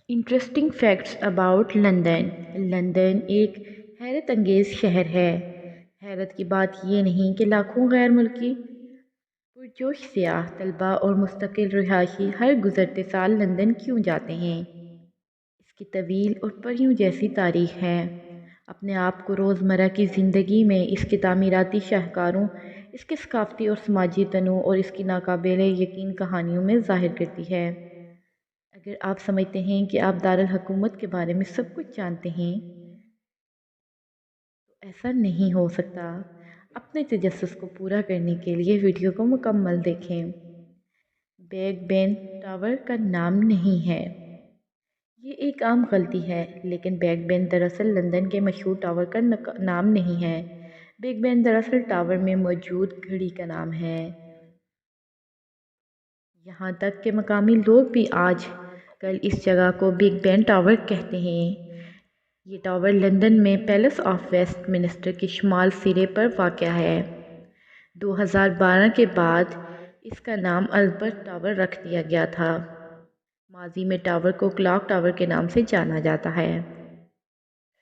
Interesting facts about London. London ایک حیرت انگیز شہر ہے۔ حیرت کی بات یہ نہیں کہ لاکھوں غیر ملکی پرجوش سیاح، طلباء اور مستقل رہائشی ہر گزرتے سال لندن کیوں جاتے ہیں۔ اس کی طویل اور پریوں جیسی تاریخ ہے۔ اپنے آپ کو روزمرہ کی زندگی میں اس کے تعمیراتی شاہکاروں، اس کے ثقافتی اور سماجی تنوع اور اس کی ناقابل یقین کہانیوں میں ظاہر کرتی ہے۔ اگر آپ سمجھتے ہیں کہ آپ دارالحکومت کے بارے میں سب کچھ جانتے ہیں تو ایسا نہیں ہو سکتا۔ اپنے تجسس کو پورا کرنے کے لیے ویڈیو کو مکمل دیکھیں۔ بگ بین ٹاور کا نام نہیں ہے۔ یہ ایک عام غلطی ہے، لیکن بگ بین دراصل لندن کے مشہور ٹاور کا نام نہیں ہے۔ بگ بین دراصل ٹاور میں موجود گھڑی کا نام ہے۔ یہاں تک کہ مقامی لوگ بھی آج کل اس جگہ کو بگ بین ٹاور کہتے ہیں۔ یہ ٹاور لندن میں پیلس آف ویسٹ منسٹر کے شمال سرے پر واقع ہے۔ 2012 کے بعد اس کا نام البرٹ ٹاور رکھ دیا گیا تھا۔ ماضی میں ٹاور کو کلاک ٹاور کے نام سے جانا جاتا ہے۔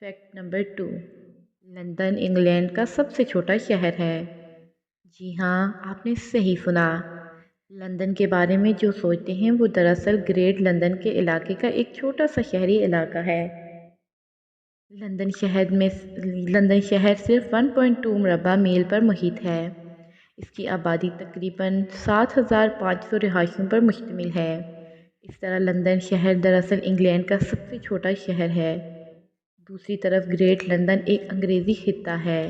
فیکٹ نمبر 2، لندن انگلینڈ کا سب سے چھوٹا شہر ہے۔ جی ہاں، آپ نے صحیح سنا۔ لندن کے بارے میں جو سوچتے ہیں وہ دراصل گریٹ لندن کے علاقے کا ایک چھوٹا سا شہری علاقہ ہے۔ لندن شہر صرف 1.2 مربع میل پر محیط ہے۔ اس کی آبادی تقریباً 7,500 رہائشیوں پر مشتمل ہے۔ اس طرح لندن شہر دراصل انگلینڈ کا سب سے چھوٹا شہر ہے۔ دوسری طرف گریٹ لندن ایک انگریزی خطہ ہے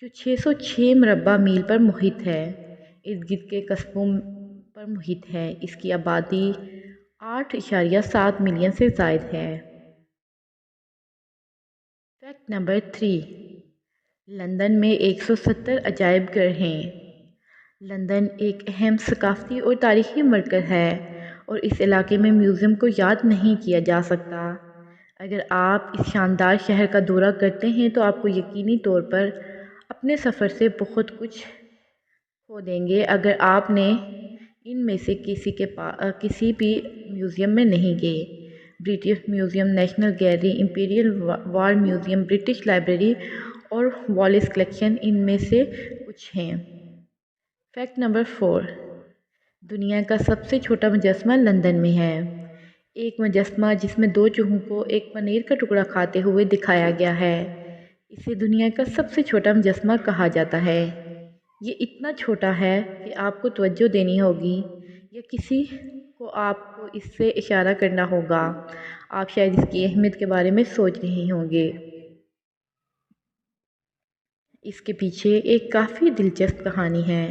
جو 606 مربع میل پر محیط ہے، ارد گرد کے قصبوں پر محیط ہے۔ اس کی آبادی 8.7 ملین سے زائد ہے۔ فیکٹ نمبر 3، لندن میں 170 عجائب گھر ہیں۔ لندن ایک اہم ثقافتی اور تاریخی مرکز ہے اور اس علاقے میں میوزیم کو یاد نہیں کیا جا سکتا۔ اگر آپ اس شاندار شہر کا دورہ کرتے ہیں تو آپ کو یقینی طور پر اپنے سفر سے بہت کچھ کھو دیں گے اگر آپ نے ان میں سے کسی بھی میوزیم میں نہیں گئے۔ British museum, national gallery, imperial war museum, British library اور والیس کلیکشن ان میں سے کچھ ہیں۔ فیکٹ نمبر 4، دنیا کا سب سے چھوٹا مجسمہ لندن میں ہے۔ ایک مجسمہ جس میں 2 چوہوں کو ایک پنیر کا ٹکڑا کھاتے ہوئے دکھایا گیا ہے، اسے دنیا کا سب سے چھوٹا مجسمہ کہا جاتا ہے۔ یہ اتنا چھوٹا ہے کہ آپ کو توجہ دینی ہوگی یا کسی کو آپ کو اس سے اشارہ کرنا ہوگا۔ آپ شاید اس کی اہمیت کے بارے میں سوچ رہے ہوں گے۔ اس کے پیچھے ایک کافی دلچسپ کہانی ہے۔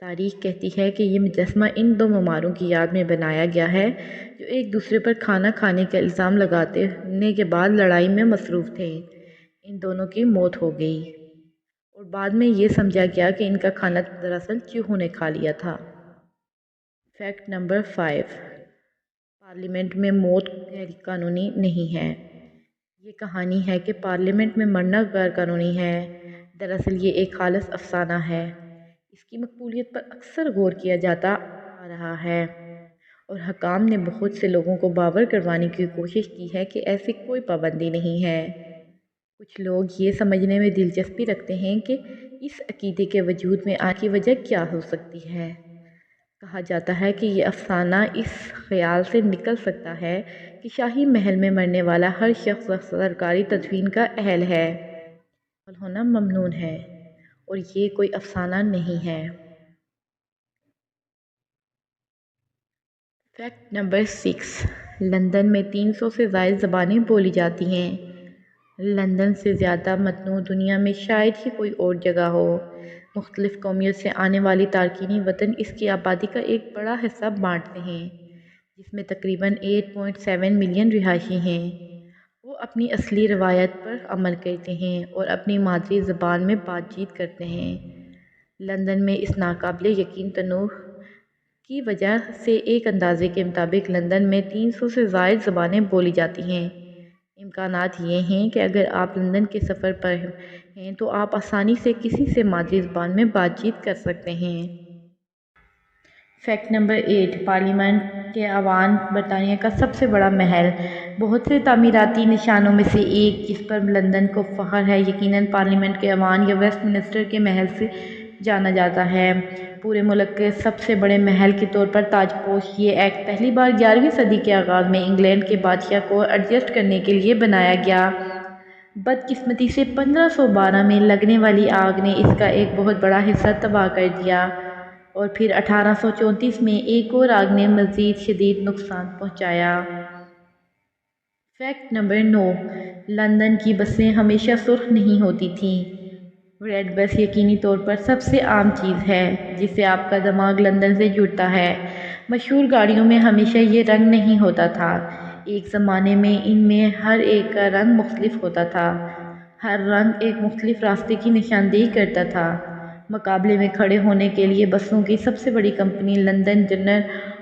تاریخ کہتی ہے کہ یہ مجسمہ ان 2 ممالوں کی یاد میں بنایا گیا ہے جو ایک دوسرے پر کھانا کھانے کا الزام لگانے کے بعد لڑائی میں مصروف تھے۔ ان دونوں کی موت ہو گئی اور بعد میں یہ سمجھا گیا کہ ان کا کھانا دراصل چوہوں نے کھا لیا تھا۔ فیکٹ نمبر 5، پارلیمنٹ میں موت غیر قانونی نہیں ہے۔ یہ کہانی ہے کہ پارلیمنٹ میں مرنا غیر قانونی ہے۔ دراصل یہ ایک خالص افسانہ ہے۔ اس کی مقبولیت پر اکثر غور کیا جاتا آ رہا ہے اور حکام نے بہت سے لوگوں کو باور کروانے کی کوشش کی ہے کہ ایسی کوئی پابندی نہیں ہے۔ کچھ لوگ یہ سمجھنے میں دلچسپی رکھتے ہیں کہ اس عقیدے کے وجود میں آنے کی وجہ کیا ہو سکتی ہے۔ کہا جاتا ہے کہ یہ افسانہ اس خیال سے نکل سکتا ہے کہ شاہی محل میں مرنے والا ہر شخص سرکاری تدفین کا اہل ہے، ہونا ممنوع ہے اور یہ کوئی افسانہ نہیں ہے۔ فیکٹ نمبر 6، لندن میں 300 سے زائد زبانیں بولی جاتی ہیں۔ لندن سے زیادہ متنوع دنیا میں شاید ہی کوئی اور جگہ ہو۔ مختلف قومیت سے آنے والی تارکین وطن اس کی آبادی کا ایک بڑا حصہ بانٹتے ہیں، جس میں تقریباً 8.7 ملین رہائشی ہیں۔ وہ اپنی اصلی روایت پر عمل کرتے ہیں اور اپنی مادری زبان میں بات چیت کرتے ہیں۔ لندن میں اس ناقابل یقین تنوع کی وجہ سے ایک اندازے کے مطابق لندن میں 300 سے زائد زبانیں بولی جاتی ہیں۔ امکانات یہ ہیں کہ اگر آپ لندن کے سفر پر ہیں تو آپ آسانی سے کسی سے مادری زبان میں بات چیت کر سکتے ہیں۔ فیکٹ نمبر 8، پارلیمنٹ کے ایوان برطانیہ کا سب سے بڑا محل۔ بہت سے تعمیراتی نشانوں میں سے ایک جس پر لندن کو فخر ہے یقیناً پارلیمنٹ کے ایوان یا ویسٹ منسٹر کے محل سے جانا جاتا ہے۔ پورے ملک کے سب سے بڑے محل کے طور پر تاج پوش، یہ ایکٹ پہلی بار 11ویں صدی کے آغاز میں انگلینڈ کے بادشاہ کو ایڈجسٹ کرنے کے لیے بنایا گیا۔ بدقسمتی سے 1512 میں لگنے والی آگ نے اس کا ایک بہت بڑا حصہ تباہ کر دیا اور پھر 1834 میں ایک اور آگ نے مزید شدید نقصان پہنچایا۔ فیکٹ نمبر 9، لندن کی بسیں ہمیشہ سرخ نہیں ہوتی تھیں۔ ریڈ بس یقینی طور پر سب سے عام چیز ہے جس سے آپ کا دماغ لندن سے جڑتا ہے۔ مشہور گاڑیوں میں ہمیشہ یہ رنگ نہیں ہوتا تھا۔ ایک زمانے میں ان میں ہر ایک کا رنگ مختلف ہوتا تھا۔ ہر رنگ ایک مختلف راستے کی نشاندہی کرتا تھا۔ مقابلے میں کھڑے ہونے کے لیے بسوں کی سب سے بڑی company London general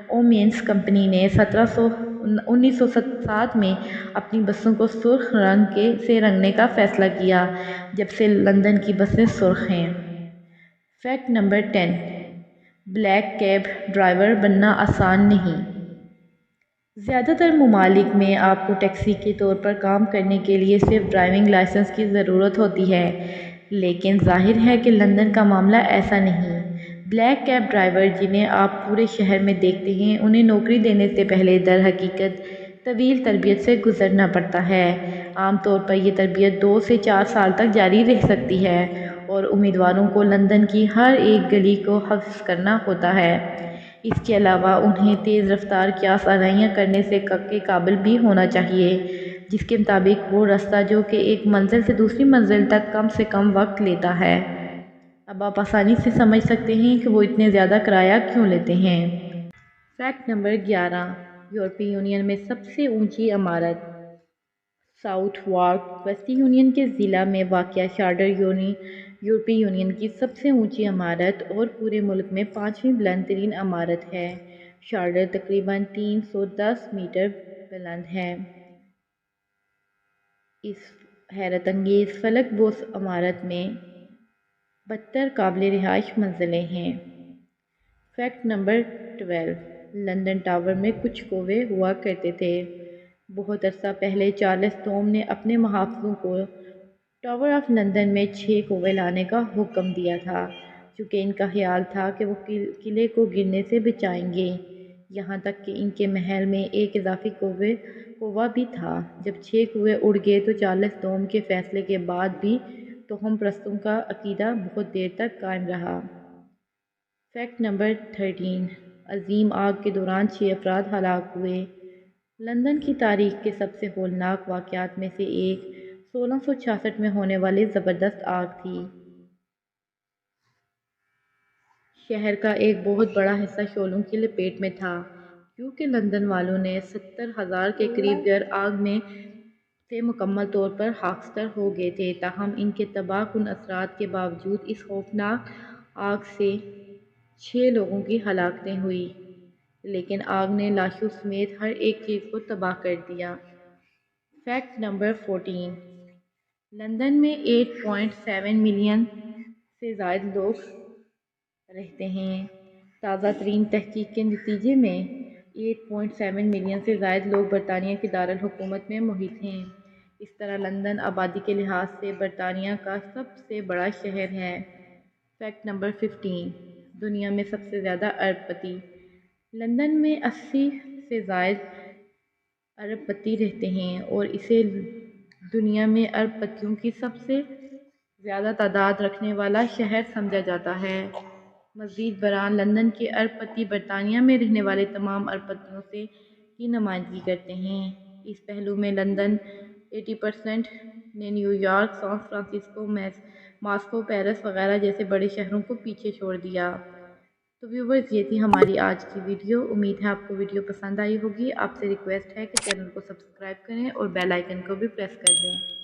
omens company نے 1907 میں اپنی بسوں کو سرخ رنگ سے رنگنے کا فیصلہ کیا، جب سے لندن کی بسیں سرخ ہیں۔ Fact number 10، black cab driver بننا آسان نہیں۔ زیادہ تر ممالک میں آپ کو ٹیکسی کے طور پر کام کرنے کے لیے صرف ڈرائیونگ لائسنس کی ضرورت ہوتی ہے، لیکن ظاہر ہے کہ لندن کا معاملہ ایسا نہیں۔ بلیک کیب ڈرائیور جنہیں آپ پورے شہر میں دیکھتے ہیں انہیں نوکری دینے سے پہلے در حقیقت طویل تربیت سے گزرنا پڑتا ہے۔ عام طور پر یہ تربیت 2 سے 4 سال تک جاری رہ سکتی ہے اور امیدواروں کو لندن کی ہر ایک گلی کو حفظ کرنا ہوتا ہے۔ اس کے علاوہ انہیں تیز رفتار قیاس آرائیاں کرنے کے قابل بھی ہونا چاہیے، جس کے مطابق وہ راستہ جو کہ ایک منزل سے دوسری منزل تک کم سے کم وقت لیتا ہے۔ اب آپ آسانی سے سمجھ سکتے ہیں کہ وہ اتنے زیادہ کرایہ کیوں لیتے ہیں۔ فیکٹ نمبر 11، یورپی یونین میں سب سے اونچی عمارت۔ ساؤتھ وارک وسطی یونین کے ضلع میں واقع شارٹر یورپی یونین کی سب سے اونچی عمارت اور پورے ملک میں 5ویں بلند ترین عمارت ہے۔ شارٹر تقریباً 310 میٹر بلند ہے۔ اس حیرت انگیز فلک بوس عمارت میں 72 قابل رہائش منزلیں ہیں۔ فیکٹ نمبر 12، لندن ٹاور میں کچھ کوے ہوا کرتے تھے۔ بہت عرصہ پہلے چارلس دوم نے اپنے محافظوں کو ٹاور آف لندن میں 6 کوے لانے کا حکم دیا تھا، چونکہ ان کا خیال تھا کہ وہ قلعے کو گرنے سے بچائیں گے۔ یہاں تک کہ ان کے محل میں ایک اضافی کوہ بھی تھا۔ جب 6 کوے اڑ گئے تو چارلس دوم کے فیصلے کے بعد بھی توہم پرستوں کا عقیدہ بہت دیر تک قائم رہا۔ فیکٹ نمبر 13، عظیم آگ کے دوران 6 افراد ہلاک ہوئے۔ لندن کی تاریخ کے سب سے ہولناک واقعات میں سے ایک 1666 میں ہونے والی زبردست آگ تھی۔ شہر کا ایک بہت بڑا حصہ شعلوں کی لپیٹ میں تھا، کیونکہ لندن والوں نے 70,000 کے قریب گھر آگ میں سے مکمل طور پر خاکستر ہو گئے تھے۔ تاہم ان کے تباہ کن اثرات کے باوجود اس خوفناک آگ سے 6 لوگوں کی ہلاکتیں ہوئیں، لیکن آگ نے لاشوں سمیت ہر ایک چیز کو تباہ کر دیا۔ فیکٹ نمبر 14، لندن میں 8.7 ملین سے زائد لوگ رہتے ہیں۔ تازہ ترین تحقیق کے نتیجے میں 8.7 ملین سے زائد لوگ برطانیہ کے دارالحکومت میں محیط ہیں۔ اس طرح لندن آبادی کے لحاظ سے برطانیہ کا سب سے بڑا شہر ہے۔ فیکٹ نمبر 15، دنیا میں سب سے زیادہ ارب پتی۔ لندن میں 80 سے زائد ارب پتی رہتے ہیں اور اسے دنیا میں ارب پتیوں کی سب سے زیادہ تعداد رکھنے والا شہر سمجھا جاتا ہے۔ مزید برآں، لندن کے ارب پتی برطانیہ میں رہنے والے تمام ارب پتیوں کی نمائندگی کرتے ہیں۔ اس پہلو میں لندن 80% نے new York, San Francisco, Moscow, Paris وغیرہ جیسے بڑے شہروں کو پیچھے چھوڑ دیا۔ تو ویورز، یہ تھی ہماری آج کی ویڈیو۔ امید ہے آپ کو ویڈیو پسند آئی ہوگی۔ آپ سے ریکویسٹ ہے کہ چینل کو سبسکرائب کریں اور بیل آئیکن کو بھی پریس کر دیں۔